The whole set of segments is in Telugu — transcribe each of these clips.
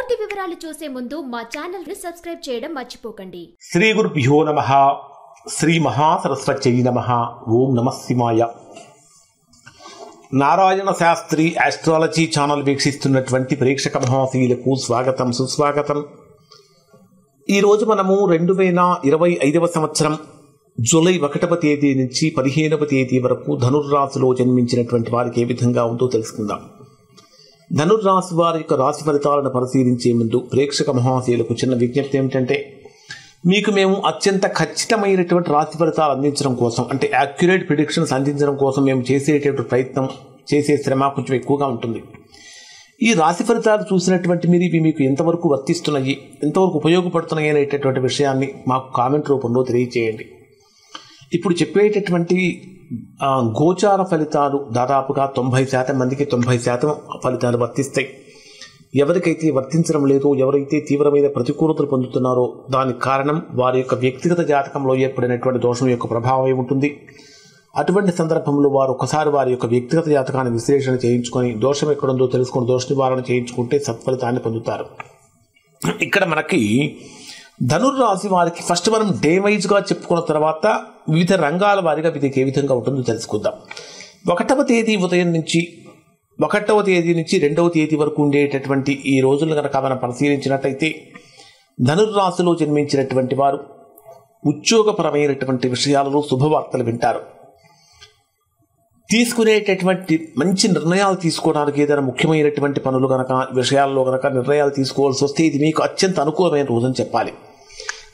పూర్తి వివరాలు చూసే ముందు మా ఛానల్ ని సబ్స్క్రైబ్ చేయడం మర్చిపోకండి. శ్రీ గురుభ్యో నమః. శ్రీ మహాసరస్వత్యై నమః. ఓం నమః శివాయ. నారాయణ శాస్త్రి ఆస్ట్రాలజీ ఛానల్ వీక్షిస్తున్నటువంటి ప్రేక్షక మహాశీలకు స్వాగతం, సుస్వాగతం. ఈరోజు మనము 2025వ సంవత్సరం జూలై 1వ తేదీ నుంచి 15వ తేదీ వరకు ధనుర్రాశిలో జన్మించినటువంటి వారికి ఏ విధంగా ఉందో తెలుసుకుందాం. ధనుర్రాశి వారి యొక్క రాశి ఫలితాలను పరిశీలించే ముందు ప్రేక్షక మహాశయులకు చిన్న విజ్ఞప్తి ఏమిటంటే, మీకు మేము అత్యంత ఖచ్చితమైనటువంటి రాశి ఫలితాలు అందించడం కోసం, అంటే యాక్యురేట్ ప్రిడిక్షన్స్ అందించడం కోసం మేము చేసేటటువంటి ప్రయత్నం, చేసే శ్రమ కొంచెం ఎక్కువగా ఉంటుంది. ఈ రాశి ఫలితాలు చూసినటువంటి మీరు ఇవి మీకు ఎంతవరకు వర్తిస్తున్నాయి, ఎంతవరకు ఉపయోగపడుతున్నాయి అనేటటువంటి విషయాన్ని మాకు కామెంట్ రూపంలో తెలియజేయండి. ఇప్పుడు చెప్పేటటువంటి గోచార ఫలితాలు దాదాపుగా 90% మందికి 90% ఫలితాలు వర్తిస్తాయి. ఎవరికైతే వర్తించడం లేదో, ఎవరైతే తీవ్రమైన ప్రతికూలతలు పొందుతున్నారో దానికి కారణం వారి యొక్క వ్యక్తిగత జాతకంలో ఏర్పడినటువంటి దోషం యొక్క ప్రభావం ఉంటుంది. అటువంటి సందర్భంలో వారు ఒకసారి వారి యొక్క వ్యక్తిగత జాతకాన్ని విశ్లేషణ చేయించుకొని దోషం ఎక్కడుందో తెలుసుకొని దోష నివారణ చేయించుకుంటే సత్ఫలితాన్ని పొందుతారు. ఇక్కడ మనకి ధనుర్రాశి వారికి ఫస్ట్ మనం డే వైజ్గా చెప్పుకున్న తర్వాత వివిధ రంగాల వారిగా వీరికి ఏ విధంగా ఉంటుందో తెలుసుకుందాం. 1వ తేదీ ఉదయం నుంచి 1వ తేదీ నుంచి 2వ తేదీ వరకు ఉండేటటువంటి ఈ రోజులను కనుక మనం పరిశీలించినట్లయితే ధనుర్రాశిలో జన్మించినటువంటి వారు ఉద్యోగపరమైనటువంటి విషయాలలో శుభవార్తలు వింటారు. తీసుకునేటటువంటి మంచి నిర్ణయాలు తీసుకోవడానికి ఏదైనా ముఖ్యమైనటువంటి పనులు కనుక విషయాల్లో కనుక నిర్ణయాలు తీసుకోవాల్సి వస్తే ఇది మీకు అత్యంత అనుకూలమైన రోజని చెప్పాలి.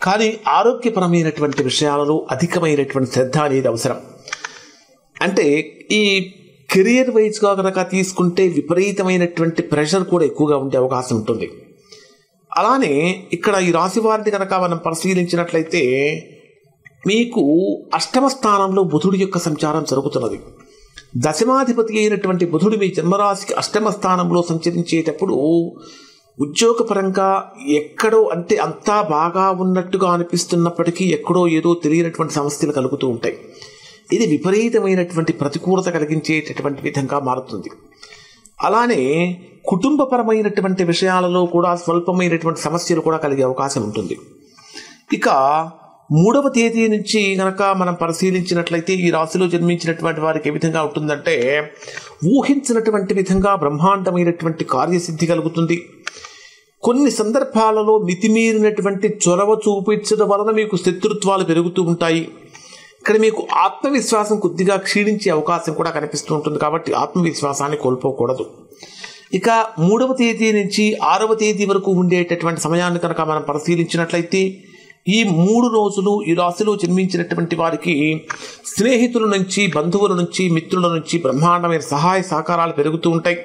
కానీ ఆరోగ్యపరమైనటువంటి విషయాలలో అధికమైనటువంటి శ్రద్ధ అనేది అవసరం. అంటే ఈ కెరియర్ వైజ్గా కనుక తీసుకుంటే విపరీతమైనటువంటి ప్రెషర్ కూడా ఎక్కువగా ఉండే అవకాశం ఉంటుంది. అలానే ఇక్కడ ఈ రాశి వారిని కనుక మనం పరిశీలించినట్లయితే మీకు 8వ స్థానంలో బుధుడి యొక్క సంచారం జరుగుతున్నది. దశమాధిపతి అయినటువంటి బుధుడు మీ జన్మరాశికి 8వ స్థానంలో సంచరించేటప్పుడు ఉద్యోగపరంగా ఎక్కడో, అంటే అంతా బాగా ఉన్నట్టుగా అనిపిస్తున్నప్పటికీ ఎక్కడో ఏదో తెలియనటువంటి సమస్యలు కలుగుతూ ఉంటాయి. ఇది విపరీతమైనటువంటి ప్రతికూలత కలిగించేటటువంటి విధంగా మారుతుంది. అలానే కుటుంబపరమైనటువంటి విషయాలలో కూడా స్వల్పమైనటువంటి సమస్యలు కూడా కలిగే అవకాశం ఉంటుంది. ఇక 3వ తేదీ నుంచి కనుక మనం పరిశీలించినట్లయితే ఈ రాశిలో జన్మించినటువంటి వారికి ఏ విధంగా ఉంటుందంటే, ఊహించినటువంటి విధంగా బ్రహ్మాండమైనటువంటి కార్యసిద్ధి కలుగుతుంది. కొన్ని సందర్భాలలో మితిమీరినటువంటి చొరవ చూపించడం వలన మీకు శత్రుత్వాలు పెరుగుతూ ఉంటాయి. ఇక్కడ మీకు ఆత్మవిశ్వాసం కొద్దిగా క్షీణించే అవకాశం కూడా కనిపిస్తూ ఉంటుంది. కాబట్టి ఆత్మవిశ్వాసాన్ని కోల్పోకూడదు. ఇక 3వ తేదీ నుంచి 6వ తేదీ వరకు ఉండేటటువంటి సమయాన్ని కనుక మనం పరిశీలించినట్లయితే ఈ 3 రోజులు ఈ రాశిలో జన్మించినటువంటి వారికి స్నేహితుల నుంచి, బంధువుల నుంచి, మిత్రుల నుంచి బ్రహ్మాండమైన సహాయ సహకారాలు పెరుగుతూ ఉంటాయి.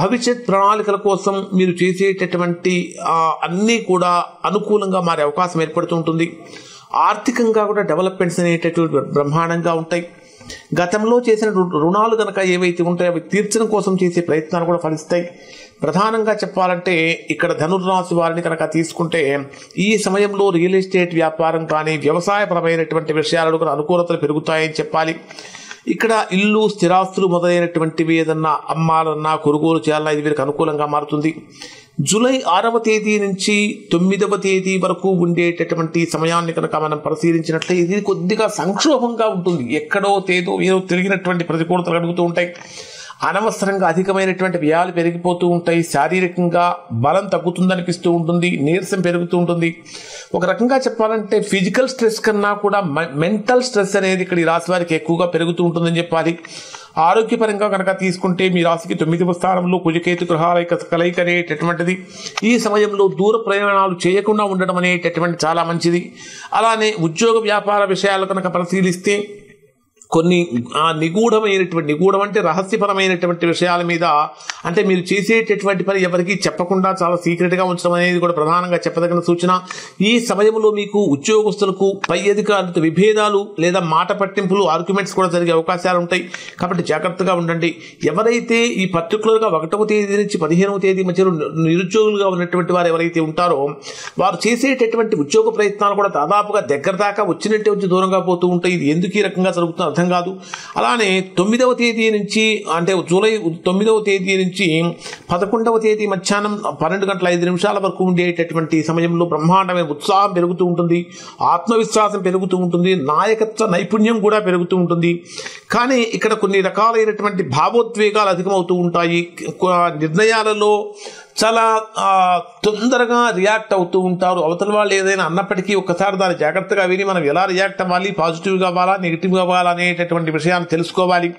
భవిష్యత్ ప్రణాళికల కోసం మీరు చేసేటటువంటి అన్నీ కూడా అనుకూలంగా మారే అవకాశం ఏర్పడుతూ ఉంటుంది. ఆర్థికంగా కూడా డెవలప్మెంట్స్ అనేటటువంటి బ్రహ్మాండంగా ఉంటాయి. గతంలో చేసిన రుణాలు కనుక ఏవైతే ఉంటాయో అవి తీర్చడం కోసం చేసే ప్రయత్నాలు కూడా ఫలిస్తాయి. ప్రధానంగా చెప్పాలంటే ఇక్కడ ధనుర్రాశి వారిని కనుక తీసుకుంటే ఈ సమయంలో రియల్ ఎస్టేట్ వ్యాపారం కానీ వ్యవసాయపరమైనటువంటి విషయాలలో కూడా అనుకూలతలు పెరుగుతాయని చెప్పాలి. ఇక్కడ ఇల్లు, స్థిరాస్తులు మొదలైనటువంటివి ఏదన్నా అమ్మాలన్నా, కొనుగోలు చేయాలన్నా ఇది వీరికి అనుకూలంగా మారుతుంది. జూలై 6వ తేదీ నుంచి 9వ తేదీ వరకు ఉండేటటువంటి సమయాన్ని కనుక మనం పరిశీలించినట్లయితే ఇది కొద్దిగా సంక్షోభంగా ఉంటుంది. ఎక్కడో ఏదో తిరిగినటువంటి ప్రతికూలతలు కలుగుతూ ఉంటాయి. అనవసరంగా అధికమైనటువంటి వ్యయాలు పెరిగిపోతూ ఉంటాయి. శారీరకంగా బలం తగ్గుతుందనిపిస్తూ ఉంటుంది. నీరసం పెరుగుతూ ఉంటుంది. ఒక రకంగా చెప్పాలంటే ఫిజికల్ స్ట్రెస్ కన్నా కూడా మెంటల్ స్ట్రెస్ అనేది ఇక్కడ ఈ రాశి వారికి ఎక్కువగా పెరుగుతూ ఉంటుందని చెప్పాలి. ఆరోగ్యపరంగా కనుక తీసుకుంటే మీ రాశికి 9వ స్థానంలో కుజకేతు గ్రహాల కలయిక అనేటటువంటిది. ఈ సమయంలో దూర ప్రయాణాలు చేయకుండా ఉండడం అనేటటువంటి చాలా మంచిది. అలానే ఉద్యోగ వ్యాపార విషయాలు కనుక పరిశీలిస్తే కొన్ని నిగూఢం అంటే రహస్యపరమైనటువంటి విషయాల మీద, అంటే మీరు చేసేటటువంటి పని ఎవరికి చెప్పకుండా చాలా సీక్రెట్గా ఉంచడం అనేది కూడా ప్రధానంగా చెప్పదగిన సూచన. ఈ సమయంలో మీకు ఉద్యోగస్తులకు పై అధికారులతో విభేదాలు లేదా మాట పట్టింపులు, ఆర్గ్యుమెంట్స్ కూడా జరిగే అవకాశాలు ఉంటాయి. కాబట్టి జాగ్రత్తగా ఉండండి. ఎవరైతే ఈ పర్టికులర్గా 1వ తేదీ నుంచి 15వ తేదీ మధ్యలో నిరుద్యోగులుగా ఉన్నటువంటి వారు ఎవరైతే ఉంటారో వారు చేసేటటువంటి ఉద్యోగ ప్రయత్నాలు కూడా దాదాపుగా దగ్గర దాకా వచ్చినట్టే వచ్చి దూరంగా పోతూ ఉంటాయి. ఇది ఎందుకు ఈ రకంగా జరుగుతుందో అర్థం అర్థం కాదు. అలానే 9వ తేదీ నుంచి అంటే జూలై 9వ తేదీ నుంచి 11వ తేదీ మధ్యాహ్నం 12:05 వరకు ఉండేటటువంటి సమయంలో బ్రహ్మాండమైన ఉత్సాహం పెరుగుతూ ఉంటుంది, ఆత్మవిశ్వాసం పెరుగుతూ ఉంటుంది, నాయకత్వ నైపుణ్యం కూడా పెరుగుతూ ఉంటుంది. కానీ ఇక్కడ కొన్ని రకాలైనటువంటి భావోద్వేగాలు అధికమవుతూ ఉంటాయి. నిర్ణయాలలో చాలా తొందరగా రియాక్ట్ అవుతూ ఉంటారు. అవతల వాళ్ళు ఏదైనా అన్నప్పటికీ ఒక్కసారి దాన్ని జాగ్రత్తగా విని మనం ఎలా రియాక్ట్ అవ్వాలి, పాజిటివ్గా అవ్వాలా నెగిటివ్గా అవ్వాలా అనేటటువంటి విషయాన్ని తెలుసుకోవాలి.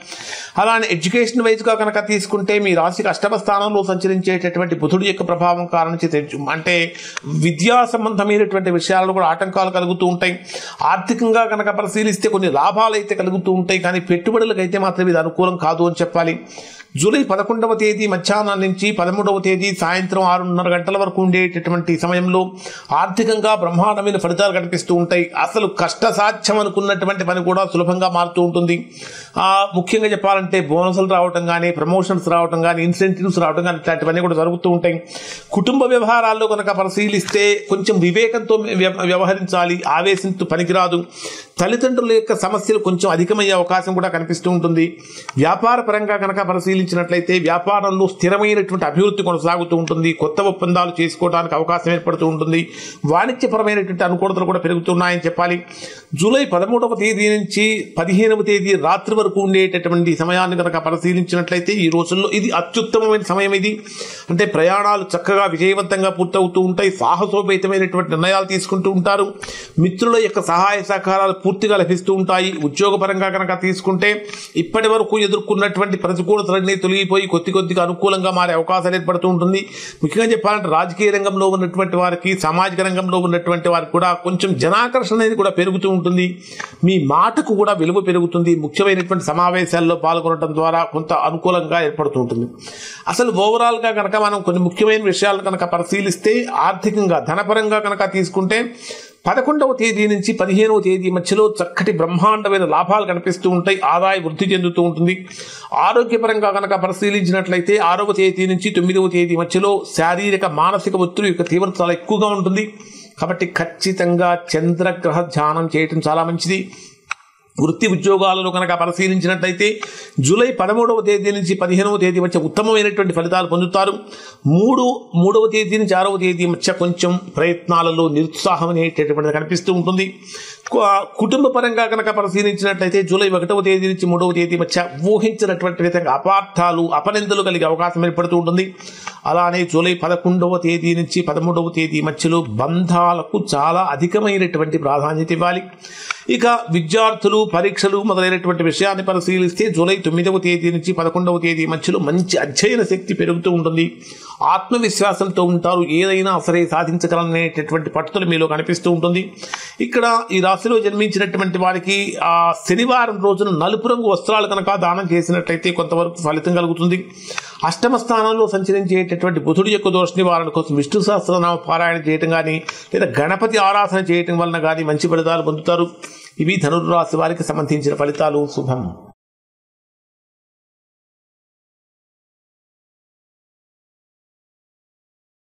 అలానే ఎడ్యుకేషన్ వైజ్గా కనుక తీసుకుంటే మీ రాశికి అష్టమ స్థానంలో సంచరించేటటువంటి బుధుడి యొక్క ప్రభావం కారణం అంటే విద్యా సంబంధమైనటువంటి విషయాల్లో కూడా ఆటంకాలు కలుగుతూ ఉంటాయి. ఆర్థికంగా కనుక పరిశీలిస్తే కొన్ని లాభాలు అయితే కలుగుతూ ఉంటాయి, కానీ పెట్టుబడులకు అయితే మాత్రం ఇది అనుకూలం కాదు అని చెప్పాలి. జూలై 11వ తేదీ మధ్యాహ్నం నుంచి 13వ తేదీ సాయంత్రం 6:30 గంటల వరకు ఉండేటటువంటి సమయంలో ఆర్థికంగా బ్రహ్మాండమైన ఫలితాలు కనిపిస్తూ ఉంటాయి. అసలు కష్టసాధ్యం అనుకున్నటువంటి పని కూడా సులభంగా మారుతూ ఉంటుంది. ముఖ్యంగా చెప్పాలంటే బోనసులు రావటం కానీ, ప్రమోషన్స్ రావటం కానీ, ఇన్సెంటివ్స్ రావటం కానీ ఇట్లాంటివన్నీ కూడా జరుగుతూ ఉంటాయి. కుటుంబ వ్యవహారాల్లో కనుక పరిశీలిస్తే కొంచెం వివేకంతో వ్యవహరించాలి, ఆవేశంతో పనికిరాదు. తల్లిదండ్రుల యొక్క సమస్యలు కొంచెం అధికమయ్యే అవకాశం కూడా కనిపిస్తూ ఉంటుంది. వ్యాపార పరంగా కనుక పరిశీలించినట్లయితే వ్యాపారంలో స్థిరమైనటువంటి అభివృద్ధి కొనసాగుతూ ఉంటుంది. కొత్త ఒప్పందాలు చేసుకోవడానికి అవకాశం ఏర్పడుతూ ఉంటుంది. వాణిజ్యపరమైనటువంటి అనుకూలతలు కూడా పెరుగుతున్నాయని చెప్పాలి. జూలై 13వ తేదీ నుంచి 15వ తేదీ రాత్రి వరకు ఉండేటటువంటి సమయాన్ని కనుక పరిశీలించినట్లయితే ఈ రోజుల్లో ఇది అత్యుత్తమమైన సమయం. ఇది అంటే ప్రయాణాలు చక్కగా విజయవంతంగా పూర్తవుతూ ఉంటాయి. సాహసోపేతమైనటువంటి నిర్ణయాలు తీసుకుంటూ ఉంటారు. మిత్రుల యొక్క సహాయ సహకారాలు పూర్తిగా లభిస్తూ ఉంటాయి. ఉద్యోగపరంగా కనుక తీసుకుంటే ఇప్పటి వరకు ఎదుర్కొన్నటువంటి ప్రతికూలతలన్నీ తొలగిపోయి కొద్దిగా అనుకూలంగా మారే అవకాశాలు ఏర్పడుతూ ఉంటుంది. ముఖ్యంగా చెప్పాలంటే రాజకీయ రంగంలో ఉన్నటువంటి వారికి, సామాజిక రంగంలో ఉన్నటువంటి వారికి కూడా కొంచెం జనాకర్షణ అనేది కూడా పెరుగుతూ ఉంటుంది. మీ మాటకు కూడా విలువ పెరుగుతుంది. ముఖ్యమైనటువంటి సమావేశాల్లో పాల్గొనడం ద్వారా కొంత అనుకూలంగా ఏర్పడుతూ ఉంటుంది. అసలు ఓవరాల్గా కనుక మనం కొన్ని ముఖ్యమైన విషయాలు కనుక పరిశీలిస్తే ఆర్థికంగా ధనపరంగా కనుక తీసుకుంటే 11వ తేదీ నుంచి 15వ తేదీ మధ్యలో చక్కటి బ్రహ్మాండమైన లాభాలు కనిపిస్తూ ఉంటాయి. ఆదాయ వృద్ధి చెందుతూ ఉంటుంది. ఆరోగ్యపరంగా కనుక పరిశీలించినట్లయితే 6వ తేదీ నుంచి 9వ తేదీ మధ్యలో శారీరక మానసిక ఒత్తిడి యొక్క తీవ్రత చాలా ఎక్కువగా ఉంటుంది. కాబట్టి ఖచ్చితంగా చంద్రగ్రహ ధ్యానం చేయటం చాలా మంచిది. వృత్తి ఉద్యోగాలను కనుక పరిశీలించినట్లయితే జూలై 13వ తేదీ నుంచి 15వ తేదీ మధ్య ఉత్తమమైనటువంటి ఫలితాలు పొందుతారు. 3వ తేదీ నుంచి 6వ తేదీ మధ్య కొంచెం ప్రయత్నాలలో నిరుత్సాహం అనేటటువంటిది కనిపిస్తూ ఉంటుంది. కుటుంబ పరంగా కనుక పరిశీలించినట్లయితే జూలై 1వ తేదీ నుంచి 3వ తేదీ మధ్య ఊహించినటువంటి విధంగా అపార్థాలు, అపనిందలు కలిగే అవకాశం ఏర్పడుతూ ఉంటుంది. అలానే జూలై 11వ తేదీ నుంచి 13వ తేదీ మధ్యలో బంధాలకు చాలా అధికమైనటువంటి ప్రాధాన్యత ఇవ్వాలి. ఇక విద్యార్థులు పరీక్షలు మొదలైనటువంటి విషయాన్ని పరిశీలిస్తే జూలై 9వ తేదీ నుంచి 11వ తేదీ మధ్యలో మంచి అధ్యయన శక్తి పెరుగుతూ ఉంటుంది. ఆత్మవిశ్వాసంతో ఉంటారు. ఏదైనా సరే సాధించగలనేటటువంటి పట్టుదల మీలో కనిపిస్తూ ఉంటుంది. ఇక్కడ ఈ రాశిలో జన్మించినటువంటి వారికి శనివారం రోజున నలుపు రంగు వస్త్రాలు కనుక దానం చేసినట్లయితే కొంతవరకు ఫలితం కలుగుతుంది. అష్టమ స్థానంలో సంచరించేటటువంటి బుధుడి యొక్క దోష నివారణ కోసం విష్ణు సహస్రనామ పారాయణ చేయటం కానీ లేదా గణపతి ఆరాధన చేయటం వలన కానీ మంచి ఫలితాలు పొందుతారు. ఇవి ధనుర్రాశి వారికి సంబంధించిన ఫలితాలు. శుభం.